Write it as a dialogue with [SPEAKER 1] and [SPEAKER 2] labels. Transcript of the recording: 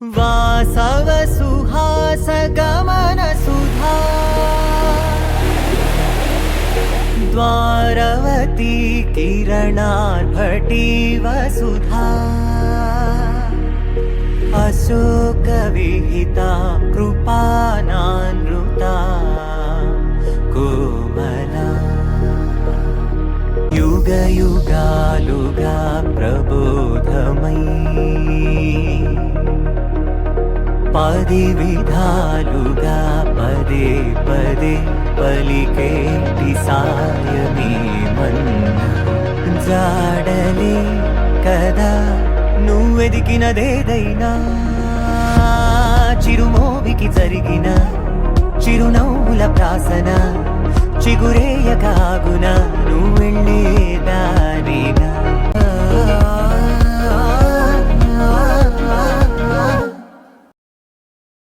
[SPEAKER 1] वासव सुहास गमन सुधा द्वारवती किरणार्भटी वसुधा अशोकविहिता कृपानानृता कोमला युगयुगालुगा प्रबोधमयी पदि विधालुगा पदे पदे पलिकेटी सायमी मन्ना जाडले कदा నువ్వెదికినదేదైనా చిరుమోవికి జరిగిన చిరునవ్వుల ప్రాసన చిగురేయకాగున నువ్వెళ్ళే దారిగా